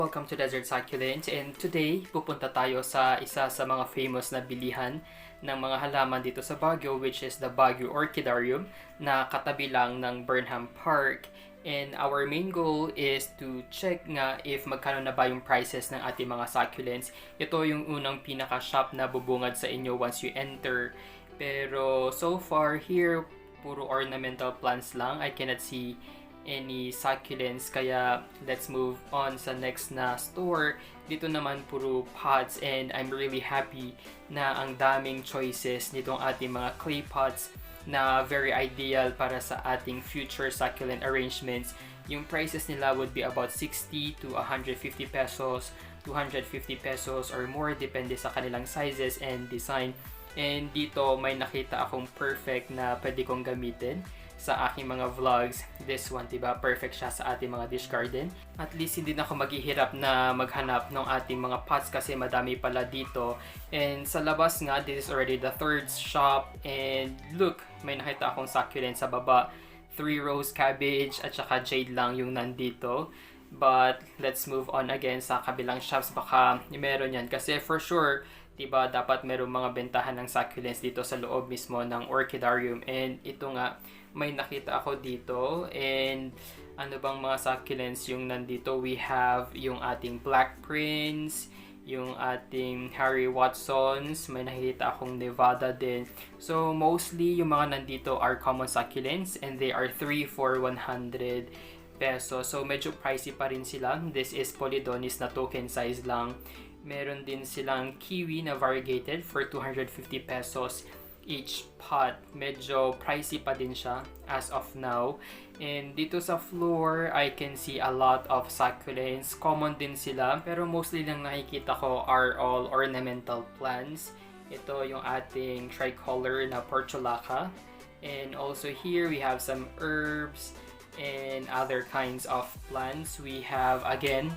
welcome to Desert Succulents, and today pupunta tayo sa isa sa mga famous na bilihan ng mga halaman dito sa Baguio, which is the Baguio Orchidarium na katabi lang ng Burnham Park. And our main goal is to check nga if magkano na ba yung prices ng ating mga succulents. Ito yung unang pinaka-shop na bubungad sa inyo once you enter. Pero so far here, puro ornamental plants lang. I cannot see any succulents, kaya let's move on sa next na store. Dito naman puro pots, and I'm really happy na ang daming choices nitong ating mga clay pots na very ideal para sa ating future succulent arrangements. Yung prices nila would be about 60 to 150 pesos, 250 pesos or more depende sa kanilang sizes and design. And dito may nakita akong perfect na pwede kong gamitin sa aking mga vlogs. This one, diba? Perfect siya sa ating mga dish garden. At least hindi na ako maghihirap na maghanap ng ating mga pots kasi madami pala dito. And sa labas nga, this is already the third shop. And look, may nakita akong succulent sa baba. 3 rose cabbage at saka jade lang yung nandito. But let's move on again sa kabilang shops. Baka meron yan. Kasi for sure, diba, dapat merong mga bentahan ng succulents dito sa loob mismo ng Orchidarium. And ito nga, may nakita ako dito. And ano bang mga succulents yung nandito? We have yung ating Black Prince, yung ating Harry Watsons, may nakita akong Nevada din. So mostly yung mga nandito are common succulents, and they are 3 for 100 pesos. So medyo pricey pa rin sila. This is Polydonis na token size lang. Meron din silang kiwi na variegated for 250 pesos each pot. Medyo pricey pa din siya as of now. And dito sa floor, I can see a lot of succulents. Common din sila, pero mostly lang nakikita ko are all ornamental plants. Ito yung ating tricolor na portulaca. And also here we have some herbs and other kinds of plants. We have again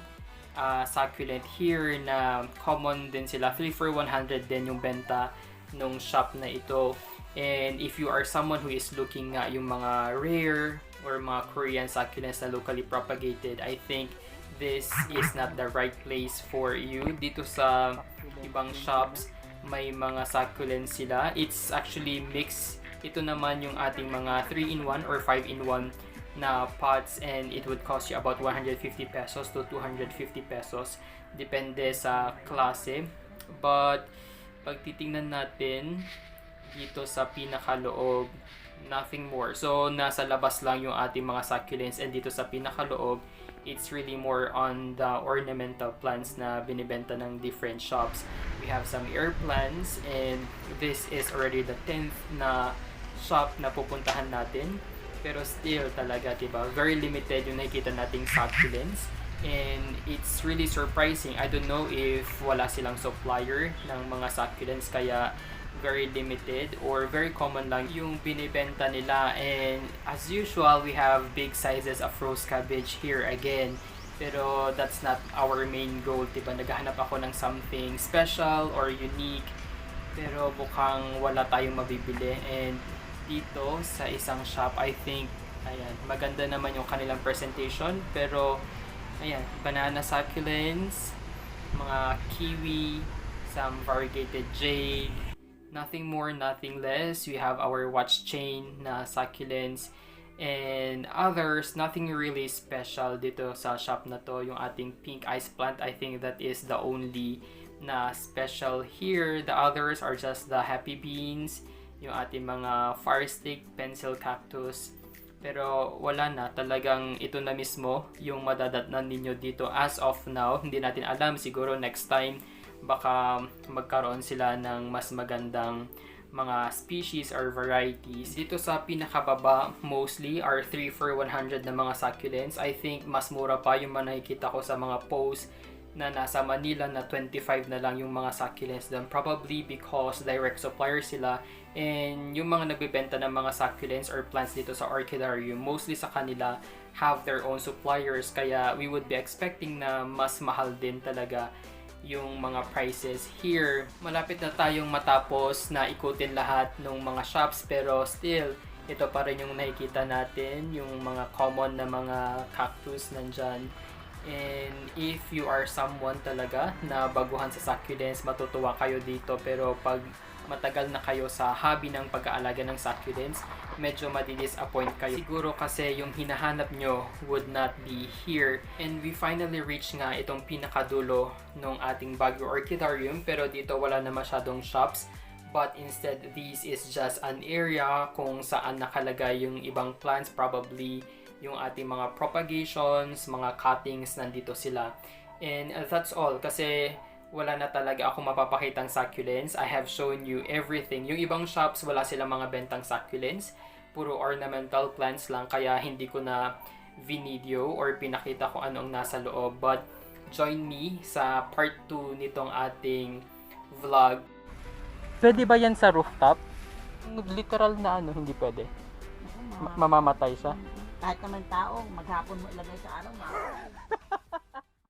succulent here na common din sila. 3 for 100 din yung benta nung shop na ito. And if you are someone who is looking nga yung mga rare or mga Korean succulents na locally propagated, I think this is not the right place for you. Dito sa ibang shops, may mga succulents sila. It's actually mixed. Ito naman yung ating mga 3-in-1 or 5-in-1 na pots, and it would cost you about 150 pesos to 250 pesos. Depende sa klase. But pag titingnan natin dito sa pinakaloob, nothing more. So nasa labas lang yung ating mga succulents, and dito sa pinakaloob, it's really more on the ornamental plants na binibenta ng different shops. We have some air plants, and this is already the 10th na shop na pupuntahan natin. Pero still talaga, diba, very limited yung nakikita nating succulents. And it's really surprising. I don't know if wala silang supplier ng mga succulents, kaya very limited or very common lang yung binibenta nila. And as usual, we have big sizes of rose cabbage here again. Pero that's not our main goal, diba? Naghahanap ako ng something special or unique. Pero mukhang wala tayong mabibili. And dito sa isang shop, I think, ayan, maganda naman yung kanilang presentation. Pero ayan, banana succulents, mga kiwi, some variegated jade, nothing more, nothing less. We have our watch chain na succulents and others, nothing really special dito sa shop na to. Yung ating pink ice plant, I think that is the only na special here. The others are just the happy beans, yung ating mga fire stick, pencil cactus. Pero wala na, talagang ito na mismo yung madadatnan ninyo dito as of now. Hindi natin alam, siguro next time baka magkaroon sila ng mas magandang mga species or varieties. Dito sa pinakababa, mostly are 3 for 100 na mga succulents. I think mas mura pa yung nakikita ko sa mga posts na nasa Manila na 25 na lang yung mga succulents doon. Probably because direct supplier sila, and yung mga nagbebenta ng mga succulents or plants dito sa Orchidarium, mostly sa kanila have their own suppliers, kaya we would be expecting na mas mahal din talaga yung mga prices here. Malapit na tayong matapos na ikutin lahat ng mga shops, pero still ito pa rin yung nakikita natin, yung mga common na mga cactus nandyan. And if you are someone talaga na baguhan sa succulents, matutuwa kayo dito. Pero pag matagal na kayo sa hobby ng pag-aalaga ng succulents, medyo madi-disappoint kayo. Siguro kasi yung hinahanap nyo would not be here. And we finally reached nga itong pinakadulo ng ating Baguio Orchidarium. Pero dito wala na masyadong shops. But instead, this is just an area kung saan nakalagay yung ibang plants, probably yung ating mga propagations, mga cuttings, nandito sila. And that's all, kasi wala na talaga ako mapapakitang succulents. I have shown you everything. Yung ibang shops, wala silang mga bentang succulents. Puro ornamental plants lang, kaya hindi ko na video or pinakita kung anong nasa loob. But join me sa part 2 nitong ating vlog. Pwede ba yan sa rooftop? Literal na hindi pwede. Mamamatay siya. Kahit naman tao, maghapon mo ilagay sa araw.